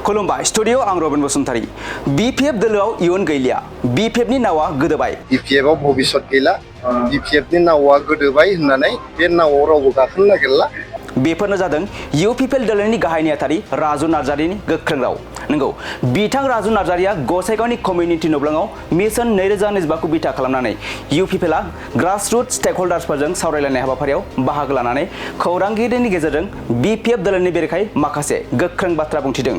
खुलुमबाय स्टुडियो आं Robin Basumatary BPF दोलोआव इयुन गैलिया बीपीएफ नि नावा गोदोबाय बीपीएफ आव भबिष्यत गैला बीपीएफ नि नावा गोदोबाय होननानै बे नावाव रावबो गाखोनो नागिरला बेफोरनो जादों इउपिपिएल दोलोनि गाहाय नेहाथारि राजु नार्जारिनि गोख्रों राव नंगौ बिथां राजु नार्जारिया गसाइगावनि कमिउनिटि नब्लाङाव मिशन 2025 खौ बिथा खालामनानै इउपिपिएलआ ग्रासरुट स्टेकहोल्डार्सफोरजों सावरायलायनाय हाबाफारियाव बाहागो लानानै खौरांगिरिनि गेजेरजों बीपीएफ दोलोनि बेरेखायै माखासे गोख्रों बाथ्रा बुंथिदों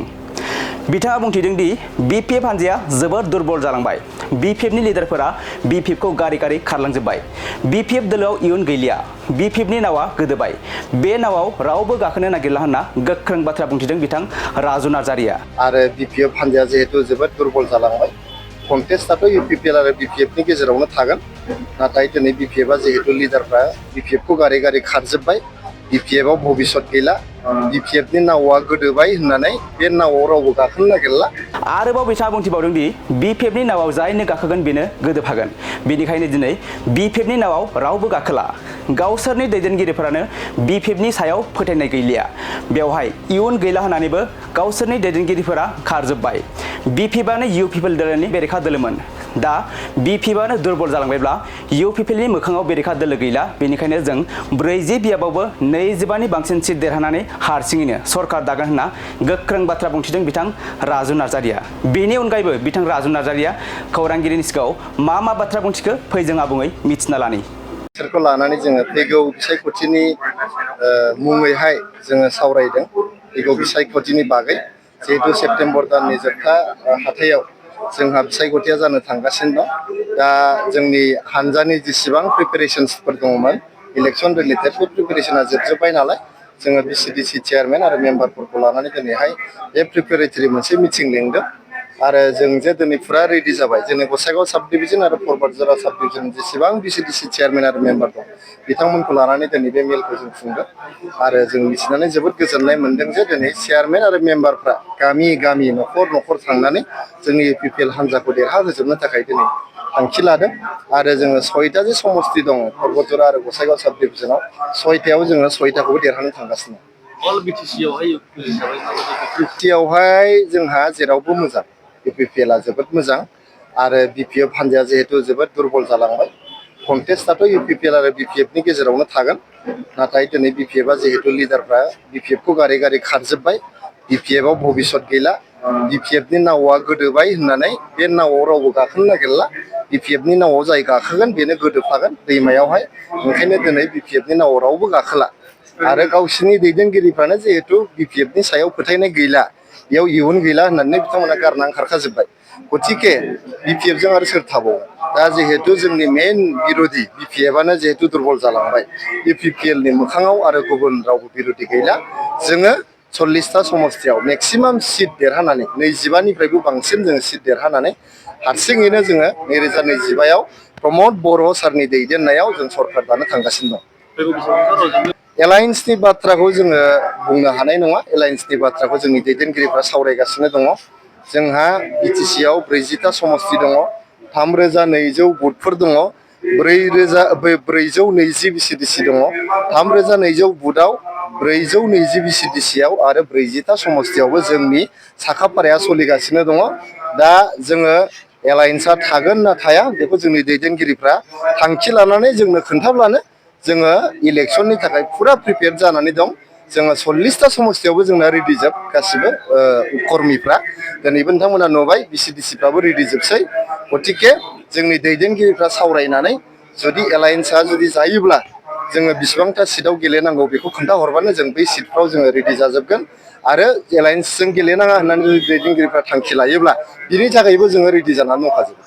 बिथाङा बुंथिदों दि बीपीएफ हान्जाया जोबोद दुर्बल जालांबाय बीपीएफनि लिडारफोरा बीपीएफखौ गारि गारि खारलांजोब्बाय बीपीएफ दोलोआव इयुन गैलिया बीपीएफनि नावा गोदोबाय बे नावाव रावबो गाखोनो नागिरला होनना गोख्रों बाथ्रा बुंथिदों बिथां राजु नार्जारिया आरो बीपीएफ हान्जाया जिहेतु जोबोद दुर्बल जालांबाय कन्टेस्टआथ' इउपिपिएल आरो बीपीएफनि गेजेरावनो थागोन नाथाय दिनै बीपीएफआ जिहेतु लिडारफ्रा बीपीएफखौ गारि गारि खारजोब्बाय बीपीएफ आव भबिष्यत गैला बीपीएफ नि नावा गोदोबाय होननानै बे नावाव रावबो गाखोनो नागिरला आरोबाव बिथाङा बुंथिबावदों दि बीपीएफ नि नावाव जायनो गाखोगोन बेनो गोदोफागोन बेनिखायनो दिनै बीपीएफ नि नावाव रावबो गाखोला गावसोरनि दैदेनगिरिफोरानो बीपीएफ नि सायाव फोथायनाय गैलिया बेवहाय इयुन गैला होननानैबो गावसोरनि दैदेनगिरिफोरा खारजोब्बाय बीपीएफआनो इउपिपिएल दोलोनि बेरेखा दोलोमोन दा बीपीएफआनो दुर्बल जालांबायब्ला इउपिपिएलनि मोखाङाव बेरेखा दोलो गैला बेनिखायनो जों 40 बियाबावबो 25 नि बांसिन सिट देरहानानै हारसिङैनो सरकार दागोन होनना गोख्रों बाथ्रा बुंथिदों बिथां राजु नार्जारिया बेनि अनगायैबो बिथां राजु नार्जारिया खौरांगिरिनि सिगाङाव मा बाथ्रा बुंथिखो फै जों आबुङै मिथिना लानि बिसोरखौ लानानै जोङो फैगौ बिसायख'थिनि मुङैहाय जोङो सावरायदों फैगौ बिसायख'थिनि बागै जिहेतु सेप्तेम्बर दाननि जोबथा हाथायाव जोंहा बिसायख'थिया जानो थांगासिनो दं दा जोंनि हानजानि जेसेबां प्रिपेरेसन्सफोर दङमोन इलेक्सन रिलेटेड बे प्रिपेरेसना जोबजोब्बाय नालाय जोङो बिसिडिसि चेयारमेन आरो मेम्बारफोरखौ लानानै दिनैहाय बे प्रिपेरेटरि मोनसे मिटिं लिंदों आरो जों जे दिनै फुरा रेडि जाबाय जोंनि गसाइगाव साब डिभिजन आरो परबतजरा साब डिभिजन जेसेबां बिसिडिसि चेयारमेन आरो मेम्बार दं बिथांमोनखौ लानानै दिनै बे मेलखौ जों खुंदों आरो जों मिथिनानै जोबोद गोजोननाय मोनदों जे दिनै चेयारमेन आरो मेम्बारफ्रा गामि गामि न'खर न'खर थांनानै जोंनि इउपिपिएल हान्जाखौ देरहाहोजोबनो थाखाय दिनै थांखि लादों आरो जोङो 6टा जे समस्ति दङ परबतजरा आरो गसाइगाव साब डिभिजनाव 6टायाव जोङो 6टाखौबो देरहानो थांगासिनो अल बिटिसिआवहाय जोंहा जेरावबो मोजां इउपिपिएलआ जोबोद मोजां आरो बीपीएफ हान्जाया जिहेतु जोबोद दुर्बल जालांबाय कन्टेस्टआथ' इउपिपिएल आरो बीपीएफनि गेजेरावनो थागोन नाथाय दिनै बीपीएफआ जिहेतु लिडारफ्रा बीपीएफखौ गारि गारि खारजोब्बाय बीपीएफ आव भबिष्यत गैला बीपीएफ नि नावा गोदोबाय होननानै बे नावाव रावबो गाखोनो नागिरला बीपीएफ नि नावाव जाय गाखोगोन बेनो गोदोफागोन दैमायावहाय ओंखायनो दिनै बीपीएफ नि नावाव रावबो गाखोला आरो गावसिनि दैदेनगिरिफ्रानो जिहेतु बीपीएफ नि सायाव फोथायनाय गैला बेयाव इयुन गैला होननानै बिथांमोना गारनानै खारखाजोब्बाय गतिके बीपीएफ जों आरो सोर थाबावो दा जिहेतु जोंनि मेन बिरोधि बीपीएफआनो जिहेतु दुर्बल जालांबाय इउपिपिएल नि मोखाङाव आरो गुबुन रावबो बिरोधि गैला जोङो 40टा समस्तियाव मेक्सिमाम सिट देरहानानै 25 निफ्रायबो बांसिन जोङो सिट देरहानानै हारसिङैनो जोङो 2025 आव प्रमद बर' सारनि दैदेननायाव जों सरकार दानो थांगासिनो दं एलायन्सनि बाथ्राखौ जोङो बुंनो हानाय नङा एलायन्सनि बाथ्राखौ जोंनि दैदेनगिरिफ्रा सावरायगासिनो दङ जोंहा बिटिसिआव 40टा समस्ति दङ 3200 बुथफोर दङ 420 बिसिडिसि दङ 3200 बुथआव 420 बिसिडिसिआव आरो 40टा समस्तियावबो जोंनि साखाफाराया सोलिगासिनो दङ दा जोङो एलायन्सआ थागोन ना थाया बेखौ जोंनि दैदेनगिरिफ्रा थांखि लानानै जोंनो खोन्थाब्लानो जोङो इलेक्सननि थाखाय फुरा प्रिपेयार जानानै दं जोङो 40टा समस्तियावबो जोंना रेडि जोब गासिबो कर्मीफ्रा दिनैबो नोंथांमोना नुबाय बिसिडिसिफ्राबो रेडि जोबसै गतिके जोंनि दैदेनगिरिफ्रा सावरायनानै जुदि एलायन्सआ जुदि जायोब्ला जोङो बिसिबांथा सिटआव गेलेनांगौ बेखौ खोन्थाहरबानो जों बै सिटफ्राव जोङो रेडि जाजोबगोन आरो एलायन्सजों गेलेनाङा होननानै दैदेनगिरिफ्रा थांखि लायोब्ला बिनि थाखायबो जोङो रेडि जानानै दंखाजोबो